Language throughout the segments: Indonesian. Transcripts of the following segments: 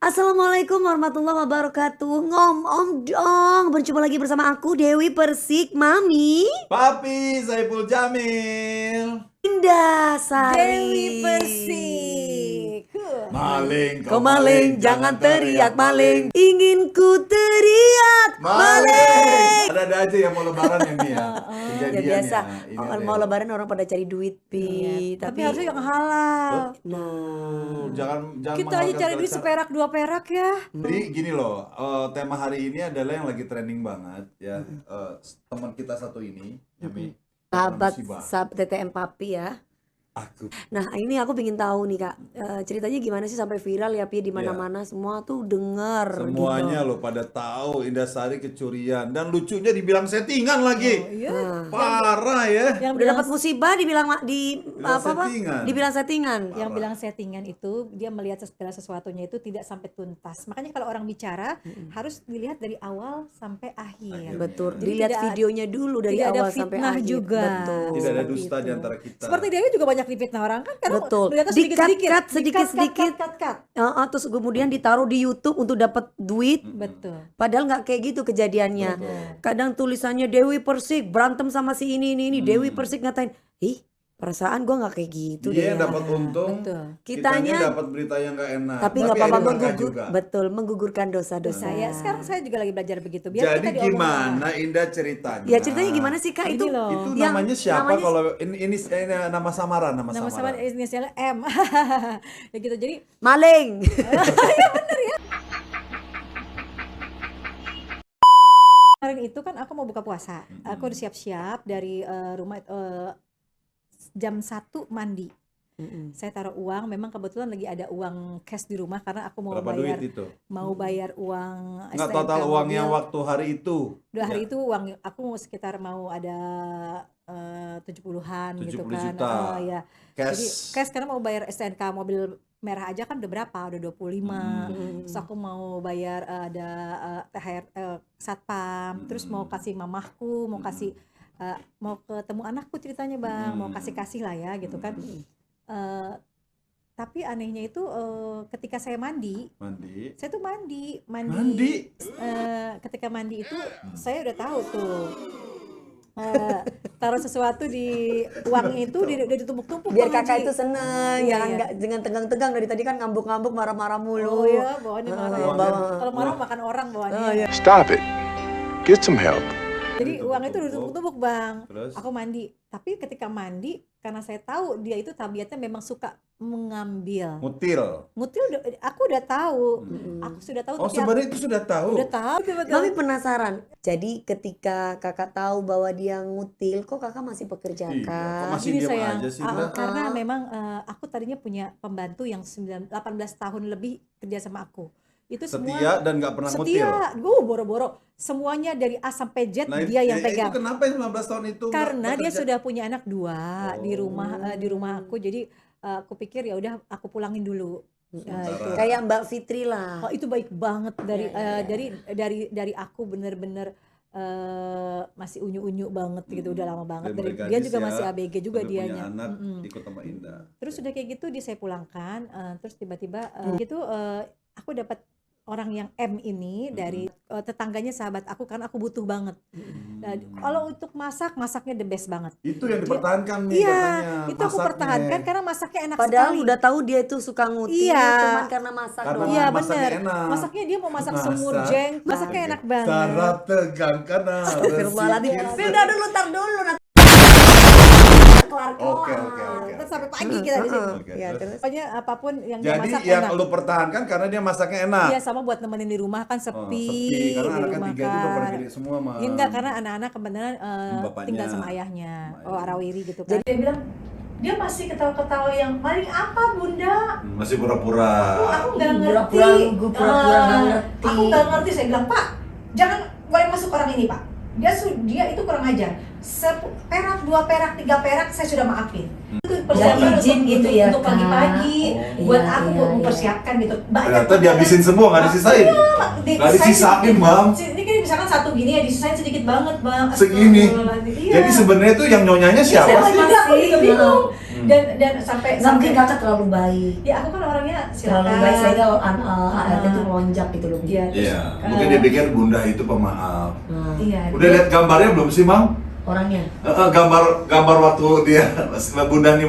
Assalamualaikum warahmatullahi wabarakatuh. Om dong, berjumpa lagi bersama aku Dewi Persik, Mami Papi Saiful Jamil. Indah Sari. Dewi Persik. Maling, Kau maling, jangan teriak maling. Ingin ku teriak maling. Ada aja yang mau lebaran ini ya. Ya biasa, mau lebaran orang pada cari duit, Pi. Tapi harusnya yang halal. Nah, Jangan Kita aja cari duit seperak dua perak ya. Jadi gini loh, tema hari ini adalah yang lagi trending banget ya. Teman kita satu ini, Yami. sahabat TTM Papi ya. Aku. Nah ini aku pengen tahu nih Kak, ceritanya gimana sih sampai viral ya Pi, di mana-mana semua tuh dengar Semuanya gitu. loh pada tahu Indah Sari kecurian dan lucunya dibilang settingan lagi. Iya. Parah ya. Yang Udah bilang dapat musibah dibilang Bilang settingan. dibilang settingan. yang bilang settingan itu dia melihat segala sesuatunya itu tidak sampai tuntas. Makanya kalau orang bicara harus dilihat dari awal sampai akhir. Betul, Jadi dilihat tidak- videonya dulu dari tidak ada awal sampai fitnah akhir. juga. Betul. Tidak ada Seperti dusta itu. di antara kita. Seperti Dewi juga banyak difitnah orang kan karena Betul. melihatnya Di-cut-cut, sedikit-sedikit. sedikit-sedikit. Cut. Terus kemudian ditaruh di YouTube untuk dapat duit. Betul. Padahal nggak kayak gitu kejadiannya. Kadang tulisannya Dewi Persik berantem sama si ini. Dewi Persik ngatain, ih perasaan gua nggak kayak gitu Dia deh. dapat untung, Betul. Kitanya dapat berita yang gak enak. Tapi nggak apa-apa, akhirnya bangga juga. betul, menggugurkan dosa-dosa. Sekarang saya juga lagi belajar begitu. Biar Jadi kita diomongin orang. gimana Indah ceritanya? Ya ceritanya gimana sih Kak itu? Gini loh. Itu Yang namanya siapa namanya- kalau ini nama samaran, nama Nama sama samaran. inisialnya M. Ya gitu. Jadi Maling. kemarin itu kan aku mau buka puasa. Aku udah siap-siap dari rumah jam 1 mandi. Saya taruh uang, memang kebetulan lagi ada uang cash di rumah karena aku mau Berapa bayar duit itu? uang Nggak STNK total uangnya mobil. waktu hari itu. Dua hari Ya. itu uang aku sekitar mau ada 70-an gitu 70 kan. juta. Ya. Cash. Jadi cash karena mau bayar STNK mobil merah aja kan udah berapa? Udah 25. Terus aku mau bayar ada THR satpam, terus mau kasih mamahku, mau kasih mau ketemu anakku ceritanya Bang, mau kasih-kasih lah ya gitu kan. Tapi anehnya itu ketika saya mandi, saya tuh mandi. Ketika mandi itu saya udah tahu tuh taruh sesuatu di uang itu udah ditumpuk-tumpuk. Biar Bang kakak Haji. itu seneng, Iya, jangan iya. nggak dengan tegang-tegang dari tadi kan ngambuk-ngambuk marah-marah mulu. Oh ya, bawaannya marah. Kalau marah makan orang bawaannya. Stop it. Get some help. Jadi uang itu udah ditumpuk-tumpuk Bang. Terus? Aku mandi. Tapi ketika mandi, karena saya tahu dia itu tabiatnya memang suka mengambil. Mutil. Mutil aku udah tahu. Aku sudah tahu. Oh, tapi sebenarnya itu sudah tahu. udah tahu betul. Mami penasaran. Jadi ketika kakak tahu bahwa dia ngutil, kok kakak masih pekerja Iya, kok kak? masih Gini diam sayang, aja sih, Indah? karena memang aku tadinya punya pembantu yang 18 tahun lebih kerja sama aku. Itu semua Setia dan nggak pernah mutil. setia. Boro-boro. Semuanya dari A sampai Z Nah, dia yang pegang. Itu kenapa yang 19 tahun itu? nggak Karena dia bekerja? sudah punya anak 2 di rumah aku. Jadi aku pikir ya udah aku pulangin dulu. Itu. Kayak Mbak Fitri lah. Oh, itu baik banget dari aku bener-bener masih unyu-unyu banget gitu, udah lama banget. Dan Dia gadis juga ya, masih ABG juga udah punya dianya. anak, ikut sama Indah. Terus udah kayak gitu saya pulangkan, terus tiba-tiba gitu aku dapat orang yang M ini dari tetangganya sahabat aku karena aku butuh banget. Nah, kalau untuk masaknya the best banget. Itu yang dipertahankan nih Iya, katanya. itu aku masaknya. pertahankan karena masaknya enak Padahal sekali. udah tahu dia itu suka ngutil, Iya. cuman karena masak Karena doang. Iya masaknya bener, enak. masaknya dia mau masak Masak. semur jeng, masaknya enak banget. Cara tegang karena Astagfirullahaladzim. berpikir Udah dulu, tar dulu. Nanti kelar. Oke. Terus sampai pagi kita di sini. Oke, Ya, terus. terus. Pokoknya apapun yang dia Jadi masak yang enak. lu pertahankan karena dia masaknya enak. Iya, sama buat nemenin di rumah kan Oh, sepi, karena di anaknya rumah 3 itu udah pada kan. gede semua mah. Ya enggak, karena anak-anak kebetulan Bapaknya. tinggal sama ayahnya. Sama Oh, ayahnya. Arawiri gitu kan. Jadi dia bilang, dia masih ketawa-ketawa yang maling apa Bunda? Masih pura-pura. Aku nggak ngerti. Pura-pura lugu, pura-pura nggak ngerti. Aku nggak ngerti. Saya bilang, Pak, jangan boleh masuk orang ini Pak. Dia itu kurang ajar. Perak, 2 perak, 3 perak saya sudah maafin. Itu persiapan izin untuk, gitu untuk, ya, untuk Kak. pagi-pagi Oh, buat iya, aku iya, buat iya. mempersiapkan gitu. Banyak Ternyata dihabisin semua, nggak disisain. Nggak disisain, Bang. Ini kan misalkan satu gini ya disisain sedikit banget Bang. Segini. Astagfirullahaladzim. Iya. Jadi sebenarnya itu yang nyonyanya siapa Saya sih? juga aku juga bingung. Dan sampai Nggak mungkin kakak terlalu baik. ya aku kan orangnya Terlalu silakan. baik sehingga ART itu melonjak gitu loh. Iya, terus, Iya, mungkin dia pikir bunda itu pemaaf. Nah, iya. Udah lihat gambarnya belum sih, Mam? orangnya. Gambar waktu dia bunda nih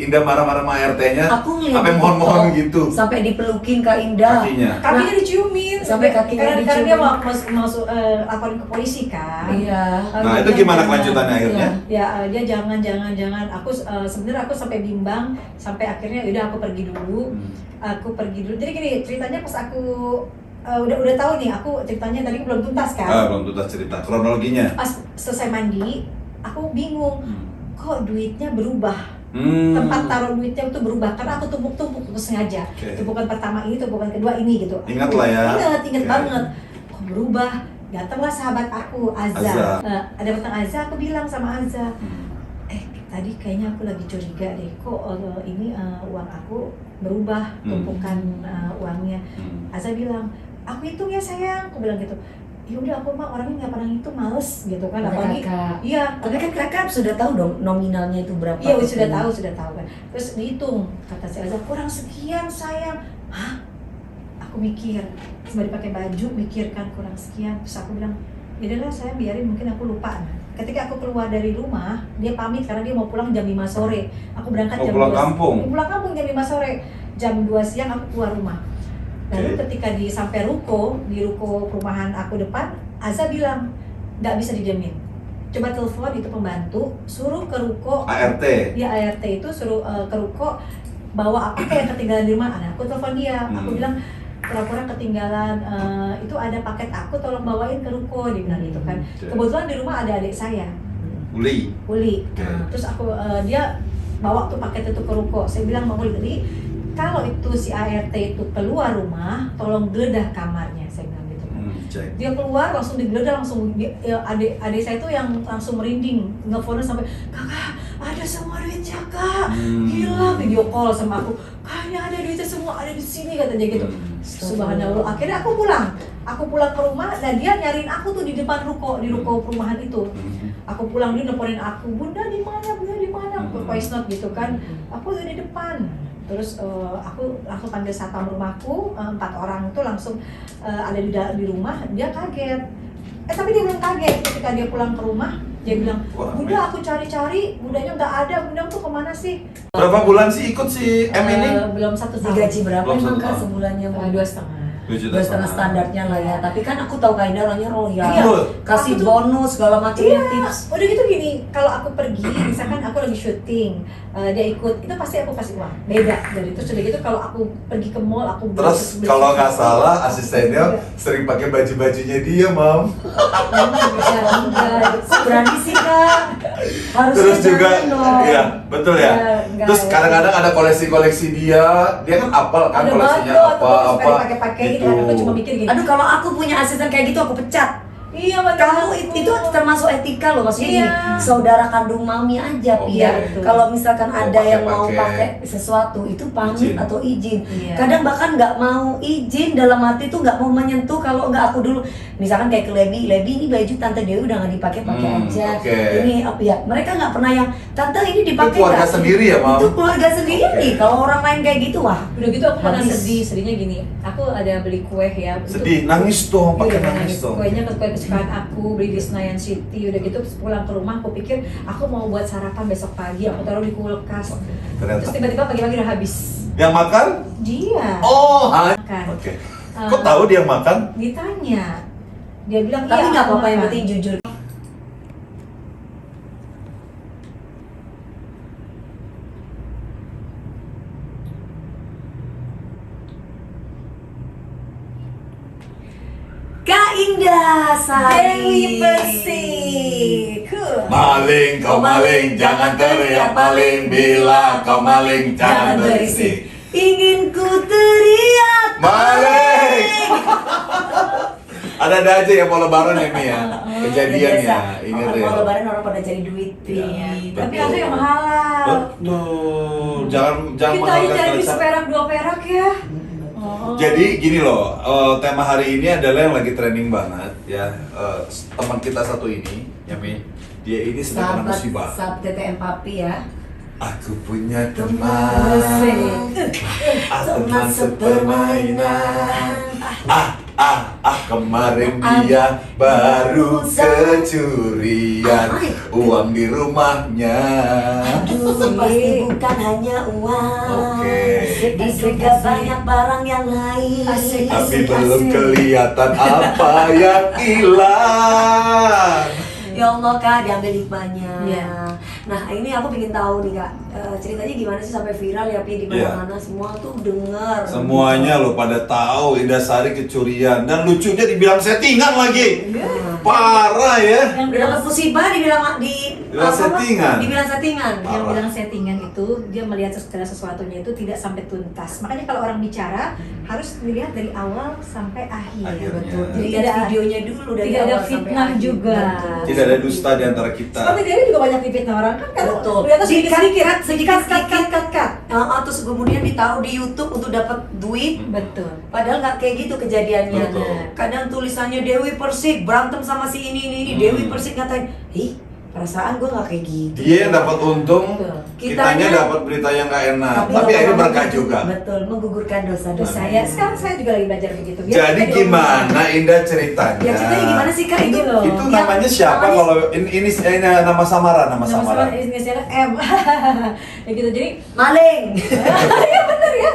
Indah marah-marah sama ART-nya. Aku ngeliat sampai mohon-mohon foto, gitu. sampai dipelukin Kak Indah. Kakinya. Kakinya diciumin Sampai kakinya karena dia mau diciumin. masuk laporin ke polisi kan. Iya. Nah, itu gimana kelanjutannya akhirnya? Ya dia jangan aku sebenarnya aku sampai bimbang sampai akhirnya udah aku pergi dulu. Jadi gini ceritanya pas aku udah tahu nih, aku ceritanya tadi belum tuntas kan. Belum tuntas cerita kronologinya. Pas selesai mandi aku bingung kok duitnya berubah. Hmm. Tempat taruh duitnya itu berubah karena aku tumpuk-tumpuk sengaja. Oke. Tumpukan pertama ini, tumpukan kedua ini gitu. Ingat lah ya. Ingat Oke. banget. Kok berubah? Datanglah sahabat aku, Azza. Azza. Ada datang Azza, aku bilang sama Azza, tadi kayaknya aku lagi curiga deh. Kok ini uang aku berubah, tumpukan uangnya. Azza bilang, aku hitung ya sayang. Aku bilang gitu. Ya udah aku mah orangnya nggak pernah hitung, males gitu kan. Kata Apalagi kakak. iya. Tapi kan kakak sudah tahu dong nominalnya itu berapa. Iya sudah tahu kan. Terus dihitung, kata si Azza kurang sekian sayang. Hah? Aku mikir, sembari pakai baju mikirkan kurang sekian. Terus aku bilang, yaudahlah saya biarin, mungkin aku lupa. Nah, ketika aku keluar dari rumah, dia pamit karena dia mau pulang jam 5 sore. Aku berangkat jam pulang 2. kampung? Pulang kampung jam 5 sore. Jam 2 siang aku keluar rumah. Lalu ketika sampai di ruko perumahan aku depan, Azza bilang, nggak bisa dijamin. Coba telepon itu pembantu, suruh ke ruko ART. ya ART itu suruh ke ruko bawa apa yang ketinggalan di rumah. Nah, aku telepon dia, aku bilang pura-pura ketinggalan itu ada paket aku, tolong bawain ke ruko, dia bilang gitu kan. Kebetulan di rumah ada adik saya, Uli. Nah, terus aku dia bawa tuh paket itu ke ruko. Saya bilang mau Uli, kalau itu si ART itu keluar rumah, tolong geledah kamarnya, saya bilang gitu kan. Cek. Dia keluar langsung digeledah, langsung adik saya itu yang langsung merinding, nelfonnya sampai, kakak ada semua duitnya kak, gila, video call sama aku, kayaknya ada duitnya semua ada di sini katanya gitu. Subhanallah. Akhirnya aku pulang ke rumah dan dia nyariin aku tuh di depan ruko, di ruko perumahan itu. Aku pulang, dia nelfonin aku, bunda di mana, voice note gitu kan. Aku udah di depan. Terus aku langsung panggil satpam rumahku, 4 orang itu langsung ada di rumah. Dia kaget, tapi dia belum kaget ketika dia pulang ke rumah. Dia bilang, bunda aku cari-cari, bundanya nggak ada, bunda tuh kemana sih? Berapa bulan sih ikut si M ini? Belum 1 tahun. Digaji berapa Belum emang satu Kak tahun. sebulannya? 2,5. 2,5 standarnya lah ya. Tapi kan aku tahu Kak Indah orangnya royal. Iya. Kasih Aku tuh- bonus segala macamnya, Iya, tips. udah gitu gini, kalau aku pergi, misalkan aku lagi syuting, dia ikut, itu pasti aku kasih uang, beda dari itu. Sudah gitu kalau aku pergi ke mall, aku Terus beli kalau nggak sesuatu. salah asistennya sering pakai baju-bajunya dia, Mam. Berani sih Kak. Harusnya Terus juga, jangan dong. iya betul ya. Enggak, Terus kadang-kadang ada koleksi-koleksi dia kan apal kan Ada koleksinya banget, aku suka apa dipakai-pakai gitu. gitu. Aku cuma mikir gini. Aduh kalau aku punya asisten kayak gitu aku pecat. Iya betul. Kamu itu termasuk etika loh, maksudnya Iya. gini, saudara kandung mami aja Oh, Pia. betul. Kalau misalkan Mau ada yang mau pakai-pakai. pakai sesuatu itu pamit Izin. atau izin. Iya. Kadang bahkan nggak mau izin, dalam hati tuh nggak mau menyentuh kalau nggak aku dulu. Misalkan kayak ke Lebi ini baju Tante Dewi udah nggak dipakai aja. Oke. Ini apa ya? Mereka nggak pernah yang Tante ini dipakai Itu keluarga nggak?" sendiri ya, Mam? Itu keluarga sendiri. Oke. Kalau orang lain kayak gitu wah. Udah gitu aku pernah Habis. sedihnya gini. Aku ada beli kue ya. itu- Sedih, nangis dong, Iya, pakai udah nangis dong. Kuenya kue kesukaan aku, beli di Senayan City. Udah gitu pulang ke rumah aku pikir aku mau buat sarapan besok pagi, aku taruh di kulkas. Ternyata. Terus tiba-tiba pagi-pagi udah habis. Yang makan? Dia Oh, makan. oke. Kok tahu dia makan? Ditanya. Dia bilang Tapi iya, nggak aku apa-apa, yang makan. penting jujur. Kak Indah Sari Dewi Persik. Maling, kau maling, jangan teriak maling. Bila kau maling, jangan berisik. Ingin ku teriak Maling! Ada aja yang mau lebaran ya, Mi ya? Kejadiannya, ini Kalau real. lebaran orang pada cari duit, Pi. Iya, Tapi betul. ada yang halal. Betul, jangan Kita aja mahalkan cari kalian. seperak 2 perak ya. Oh. Jadi gini loh, tema hari ini adalah yang lagi trending banget ya. Teman kita satu ini, ya Mi, dia ini sedang kena musibah. Sahabat TTM Papi ya. Aku punya teman, teman sepermainan. Kemarin dia baru kecurian uang di rumahnya. Aduh, pasti bukan hanya uang. Oke. Di juga banyak barang yang lain. Tapi belum kelihatan apa yang hilang. Ya Allah Kak, diambil hikmahnya. Iya. Nah ini aku pengen tahu nih Kak, ceritanya gimana sih sampai viral ya Pi, di mana-mana semua tuh dengar. Semuanya lo pada tahu Indah Sari kecurian dan lucunya dibilang settingan lagi. Parah ya. Yang Udah bilang dapat musibah dibilang Dibilang settingan. Dibilang settingan. yang bilang settingan itu dia melihat segala sesuatunya itu tidak sampai tuntas. Makanya kalau orang bicara harus dilihat dari awal sampai akhir. Akhirnya. Betul. Jadi Tidak lihat ada videonya dulu dari tidak ada awal sampai fitnah akhir. juga. Betul. Tidak ada dusta di antara kita. Seperti Dewi juga banyak difitnah orang kan kalau Betul. ternyata sedikit-sedikit, sedikit-sedikit. cut. Terus kemudian ditaruh di YouTube untuk dapat duit. Betul. Padahal nggak kayak gitu kejadiannya. Betul. Kadang tulisannya Dewi Persik berantem sama si ini. Dewi Persik ngatain, ih perasaan gue nggak kayak gitu. Dia yang dapat untung, Betul. kitanya dapat berita yang nggak enak. Tapi kalau akhirnya orang berkah juga. Betul, menggugurkan dosa-dosa. Terus sekarang saya juga lagi belajar begitu. Biar Jadi kita diomongin. gimana Indah ceritanya? Ya ceritanya gimana sih Kak Ini itu? loh. Itu Yang namanya siapa namanya- kalau ini nama samaran, nama Nama samaran. sama inisialnya M. Ya gitu. Jadi Maling. ya bener ya.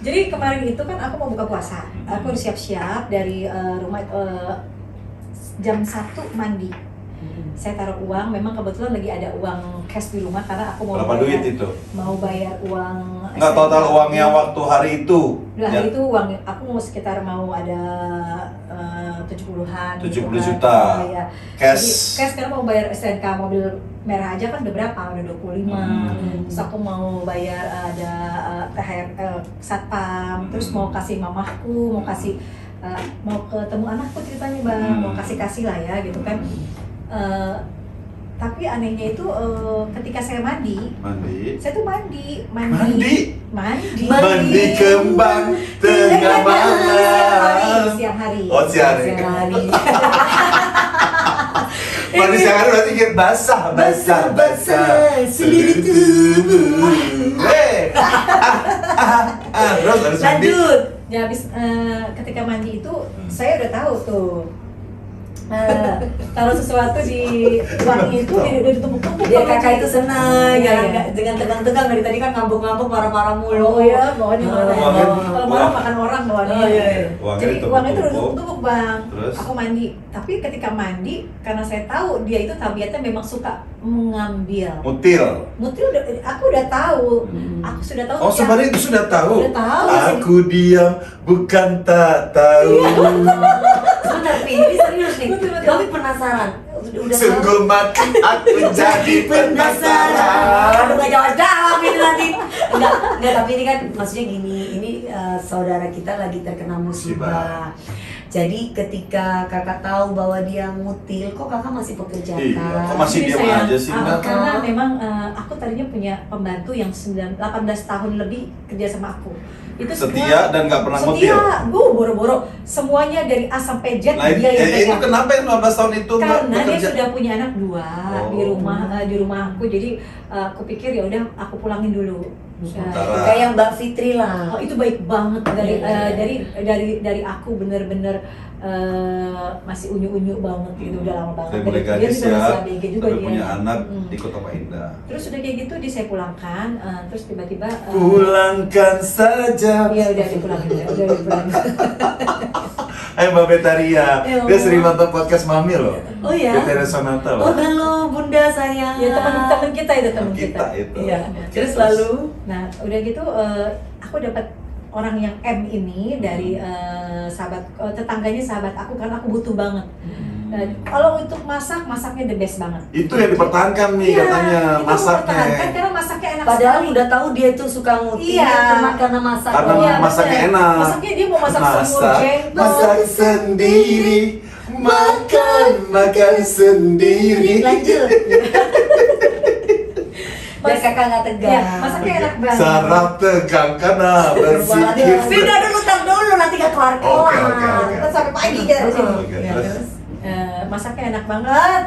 Jadi kemarin itu kan aku mau buka puasa. Aku udah siap-siap dari rumah jam 1 mandi. Saya taruh uang, memang kebetulan lagi ada uang cash di rumah karena aku mau Berapa duit itu? Mau bayar uang. Nggak total uangnya waktu hari itu. Nah, Ya. itu uang aku mau sekitar mau ada 70-an. 70 gitu juta. kan. Ya. Cash. Jadi, cash karena mau bayar STNK mobil merah aja kan udah berapa? Udah 25. Terus aku mau bayar ada THR satpam, terus mau kasih mamahku, mau kasih mau ketemu anakku ceritanya Bang, mau kasih lah ya gitu kan. Tapi anehnya itu ketika saya mandi, saya tuh mandi kembang tengah malam. siang hari. Oh, siang hari. Mandi siang hari berarti kita basah seluruh tubuh. Terus harus mandi. Lanjut. Ya habis ketika mandi itu saya udah tahu tuh taruh sesuatu di wangi itu udah ditumpuk-tumpuk. Biar kakak itu senang, Iya, jangan iya. nggak- dengan tegang-tegang dari tadi kan ngambuk-ngambuk marah-marah mulu. Oh iya, bawaannya marah. Uangnya- Kalau marah makan orang bawaannya. Oh, iya, iya. Uangnya Jadi ditumpuk-tumpuk. uangnya itu udah ditumpuk Bang. Terus? Aku mandi. Tapi ketika mandi, karena saya tahu dia itu tabiatnya memang suka mengambil. Mutil. Mutil aku udah tahu. Aku sudah tahu. Oh, sebenarnya itu sudah tahu. Sudah tahu. Aku diam bukan tak tahu. Sebentar Pi, ini serius nih. Betul. Kami penasaran. Udah Sungguh mati aku jadi penasaran. Aduh gak jawab-jawab ini nanti. Enggak, tapi ini kan maksudnya gini, ini saudara kita lagi terkena musibah. Jadi ketika kakak tahu bahwa dia mutil, kok kakak masih pekerja Iya, kan? kok masih Jadi diam saya- aja sih, Mbak? Karena memang aku tadinya punya pembantu yang 18 tahun lebih kerja sama aku. Itu Setia dan nggak pernah mutil. Setia, gue boro-boro semuanya dari A sampai Z Nah, dia yang itu pegang. kenapa yang 15 tahun itu nggak Karena dia bekerja? sudah punya anak 2 Oh. di rumah aku, jadi aku pikir ya udah aku pulangin dulu. Sementara. Kayak Mbak Fitri lah. Oh, itu baik banget dari Iya. dari aku bener-bener masih unyu-unyu banget gitu, udah lama banget. Saya mulai Dia gadis juga ya, masih ABG juga tapi dia. punya anak Mm. di Kota Pak Indah. Terus udah kayak gitu saya pulangkan, terus tiba-tiba Pulangkan saja. iya udah dipulangin, udah dipulangin. Mbak Betaria, Ya dia Allah. sering nonton podcast Mami loh. Oh ya? Betaria Sonata loh. Oh halo bunda sayang. Ya teman-teman kita itu teman Kita kita. itu. Iya. Oke, Terus lalu Nah udah gitu aku dapat orang yang M ini dari sahabat tetangganya sahabat aku karena aku butuh banget. Kalau untuk masaknya the best banget. Itu yang dipertahankan nih Iya, katanya itu mempertahankan masaknya. karena masaknya enak padahal sekali. udah tahu dia tuh suka ngutil Iya. cuma karena masak. Karena doang. masaknya bener. enak. Masaknya dia mau masak semur jengkol. masak sendiri, makan sendiri. Lanjut. Biar kakak nggak tegang. Ya, masaknya enak banget. Saraf tegang karena berpikir. Tar dulu nanti gak kelar. Oke. Kita sampai pagi kita di sini. Oke, Ya, terus? terus, masaknya enak banget.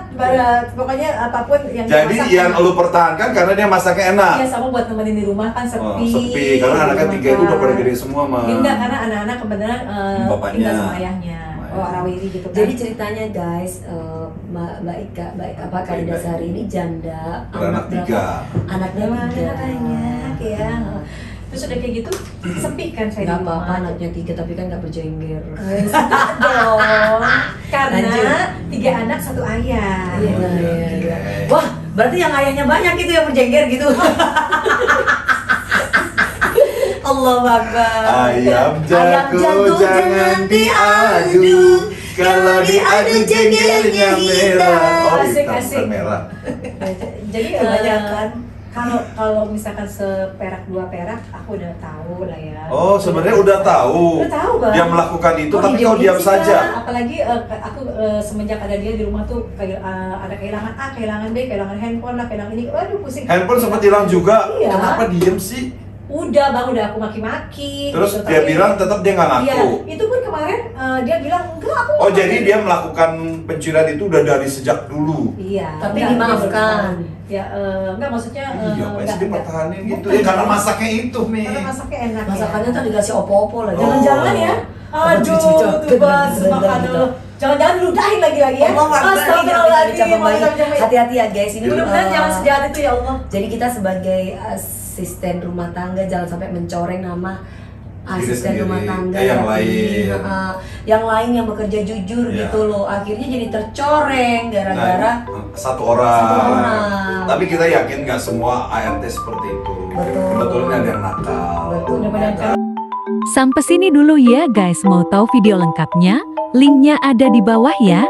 Pokoknya apapun yang Jadi dimasak yang enak. lu pertahankan karena dia masaknya enak. Iya, sama buat nemenin di rumah kan sepi. Oh, sepi karena anaknya 3 itu udah pada gede semua mah. Ya, enggak, karena anak-anak kebetulan Bapaknya. tinggal sama ayahnya. Oh, Arawiri gitu kan. Jadi ceritanya guys, Mbak Ika, apa Kak Ida Sari ini janda, Beranak berapa? 3. Anaknya Anaknya 3. banyak ya. Terus udah kayak gitu sepi kan saya Gak di apa-apa rumah. anaknya 3 tapi kan gak berjengger. Dong. Karena Lanjut. 3 anak 1 ayah. Iya, Oh, iya, iya, iya. iya. Wah, berarti yang ayahnya banyak itu yang berjengger gitu. Allah Akbar. Ayam Ayam jago jangan diadu, kalau diadu jenggelnya merah. Oh, Asik, hitam, asik. bukan merah. Jadi Kebanyakan. kalau misalkan seperak 2 perak aku udah tahu lah ya. Oh, sebenarnya udah tahu. Udah tahu, Bang. Dia melakukan itu, Oh, tapi kau didiamin diam sih, saja. Apalagi aku semenjak ada dia di rumah tuh kayak ada kehilangan A, kehilangan B, kehilangan handphone lah, kehilangan ini. Waduh, pusing. Handphone sempat hilang juga. Iya. Kenapa diem sih? Udah Bang, udah aku maki-maki. Terus gitu, dia tapi- bilang tetap dia nggak Iya, ngaku. itu pun kemarin dia bilang enggak aku. Oh, jadi dia melakukan pencurian itu udah dari sejak dulu. Iya. Tapi enggak, dimaafkan. Ya enggak, maksudnya Iya, apa sih enggak, dia pertahanin enggak. gitu? Bukan. Ya karena masaknya itu, Mi. Karena masaknya enak. Masakannya ya. tuh dikasih opo-opo lagi. Jangan-jangan ya. Aduh, tuh Bang, makan dulu. Jangan-jangan ludahin lagi ya. Astagfirullahaladzim. Hati-hati ya guys, ini Mudah-mudahan jangan sejahat itu ya Allah. Jadi kita sebagai asisten rumah tangga jangan sampai mencoreng nama asisten sendiri. rumah tangga Yang ini. lain. Yang lain yang bekerja jujur Ya. gitu loh. Akhirnya jadi tercoreng gara-gara Nah, satu orang. Satu orang. Tapi kita yakin nggak semua ART seperti itu. Betul. Sebetulnya ada yang nakal. betul. Mudah-mudahan kan. Sampai sini dulu ya guys, mau tahu video lengkapnya? Linknya ada di bawah ya.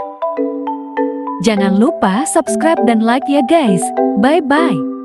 Jangan lupa subscribe dan like ya guys. Bye-bye.